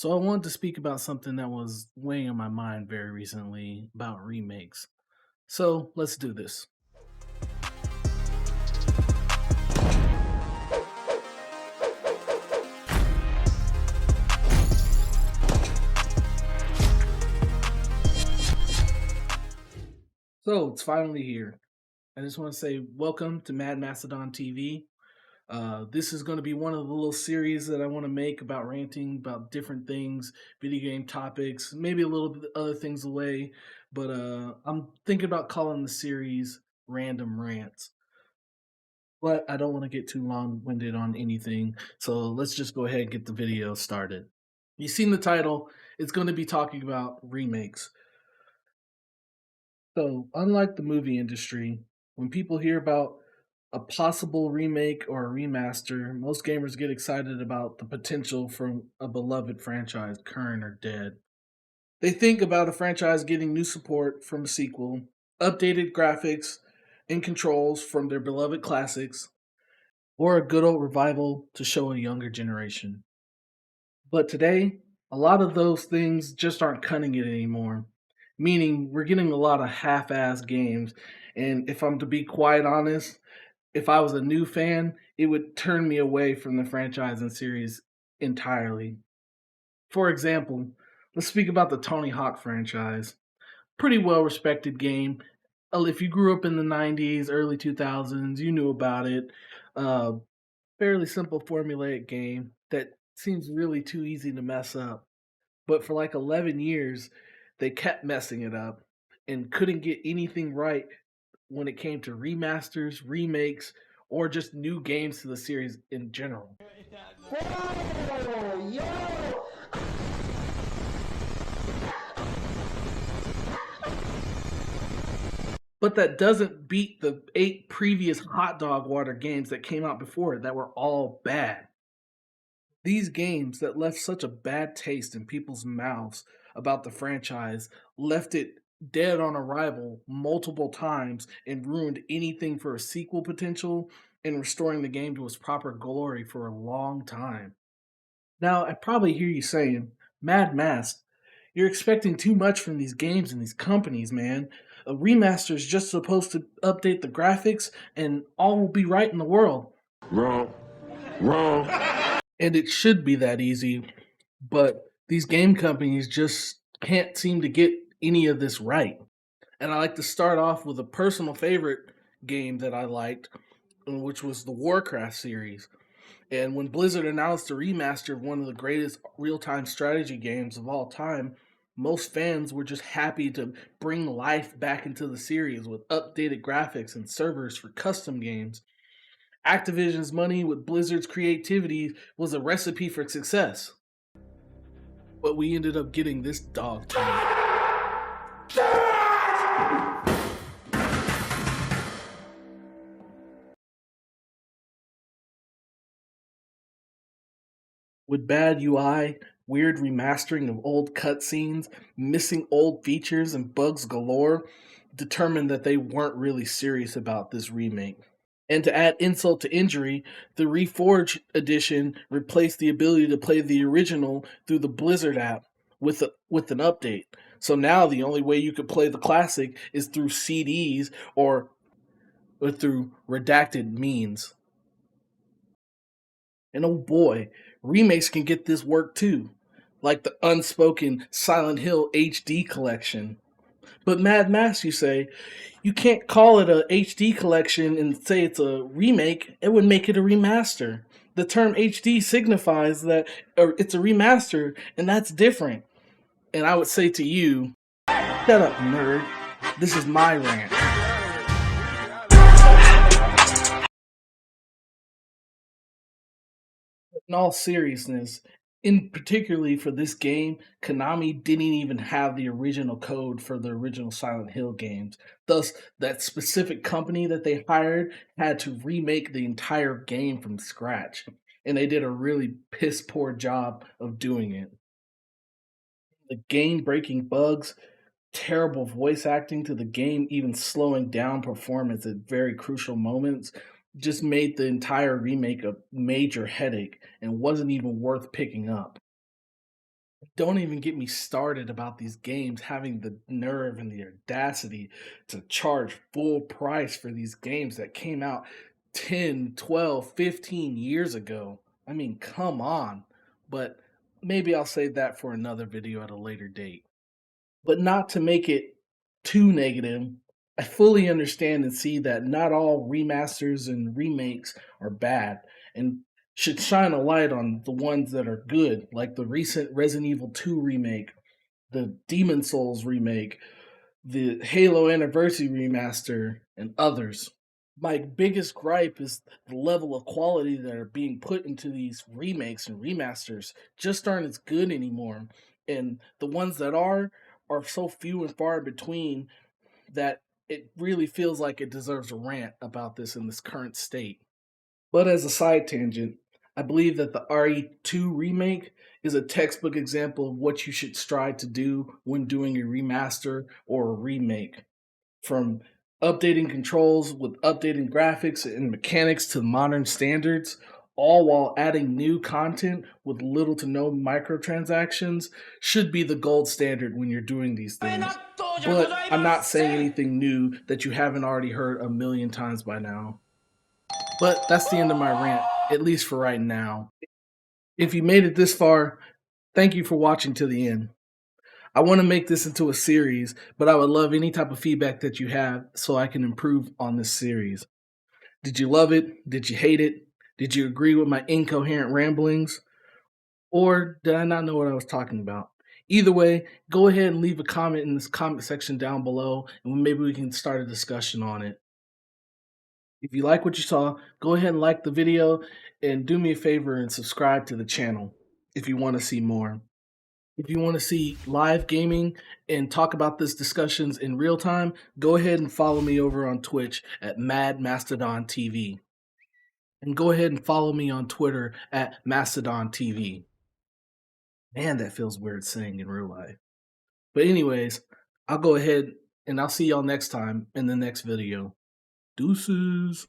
So I wanted to speak about something that was weighing on my mind very recently about remakes. So let's do this. So it's finally here. I just want to say welcome to Mad Macedon TV. This is going to be one of the little series that I want to make about ranting about different things, video game topics, maybe a little bit other things away. But I'm thinking about calling the series Random Rants. But I don't want to get too long winded on anything. So let's just go ahead and get the video started. You've seen the title, it's going to be talking about remakes. So, unlike the movie industry, when people hear about a possible remake or a remaster, most gamers get excited about the potential from a beloved franchise, current or dead. They think about a franchise getting new support from a sequel, updated graphics and controls from their beloved classics, or a good old revival to show a younger generation. But today, a lot of those things just aren't cutting it anymore. Meaning, we're getting a lot of half assed games. And if I'm to be quite honest, if I was a new fan, it would turn me away from the franchise and series entirely. For example, let's speak about the Tony Hawk franchise. Pretty well respected game. If you grew up in the 90s, early 2000s, you knew about it. Uh, Fairly simple formulaic game that seems really too easy to mess up. But for like 11 years, they kept messing it up and couldn't get anything right when it came to remasters, remakes, or just new games to the series in general. Oh, yo! But that doesn't beat the 8 previous hot dog water games that came out before it that were all bad. These games that left such a bad taste in people's mouths about the franchise left it dead on arrival multiple times and ruined anything for a sequel potential and restoring the game to its proper glory for a long time. Now, I probably hear you saying, Mad Mask, you're expecting too much from these games and these companies, man. A remaster is just supposed to update the graphics and all will be right in the world. Wrong. Wrong. And it should be that easy, but these game companies just can't seem to get any of this right. And I like to start off with a personal favorite game that I liked, which was the Warcraft series. And when Blizzard announced a remaster of one of the greatest real time strategy games of all time, most fans were just happy to bring life back into the series with updated graphics and servers for custom games. Activision's money with Blizzard's creativity was a recipe for success. But we ended up getting this dog tag. With bad UI, weird remastering of old cutscenes, missing old features, and bugs galore, determined that they weren't really serious about this remake. And to add insult to injury, the Reforged edition replaced the ability to play the original through the Blizzard app with an update. So now the only way you could play the classic is through CDs or through redacted means. And oh boy, remakes can get this work too, like the unspoken Silent Hill HD collection. But Mad Max, you say, you can't call it a HD collection and say it's a remake. It would make it a remaster. The term HD signifies that it's a remaster, and that's different. And I would say to you, shut up, nerd. This is my rant. In all seriousness, in particularly for this game, Konami didn't even have the original code for the original Silent Hill games. Thus, that specific company that they hired had to remake the entire game from scratch. And they did a really piss poor job of doing it. The game breaking bugs, terrible voice acting to the game, even slowing down performance at very crucial moments, just made the entire remake a major headache and wasn't even worth picking up. Don't even get me started about these games having the nerve and the audacity to charge full price for these games that came out 10, 12, 15 years ago. I mean, come on. But maybe I'll save that for another video at a later date. But not to make it too negative, I fully understand and see that not all remasters and remakes are bad and should shine a light on the ones that are good, like the recent Resident Evil 2 remake, the Demon Souls remake, the Halo Anniversary remaster, and others. My biggest gripe is the level of quality that are being put into these remakes and remasters just aren't as good anymore. And the ones that are so few and far between that it really feels like it deserves a rant about this in this current state. But as a side tangent, I believe that the RE2 remake is a textbook example of what you should strive to do when doing a remaster or a remake. From updating controls with updating graphics and mechanics to modern standards, all while adding new content with little to no microtransactions, should be the gold standard when you're doing these things. But I'm not saying anything new that you haven't already heard a million times by now. But that's the end of my rant, at least for right now. If you made it this far, thank you for watching to the end. I want to make this into a series, but I would love any type of feedback that you have so I can improve on this series. Did you love it? Did you hate it? Did you agree with my incoherent ramblings? Or did I not know what I was talking about? Either way, go ahead and leave a comment in this comment section down below, and maybe we can start a discussion on it. If you like what you saw, go ahead and like the video and do me a favor and subscribe to the channel if you want to see more. If you want to see live gaming and talk about these discussions in real time, go ahead and follow me over on Twitch at Mad Mastodon TV. And go ahead and follow me on Twitter at Mastodon TV. Man, that feels weird saying in real life. But anyways, I'll go ahead and I'll see y'all next time in the next video. Deuces.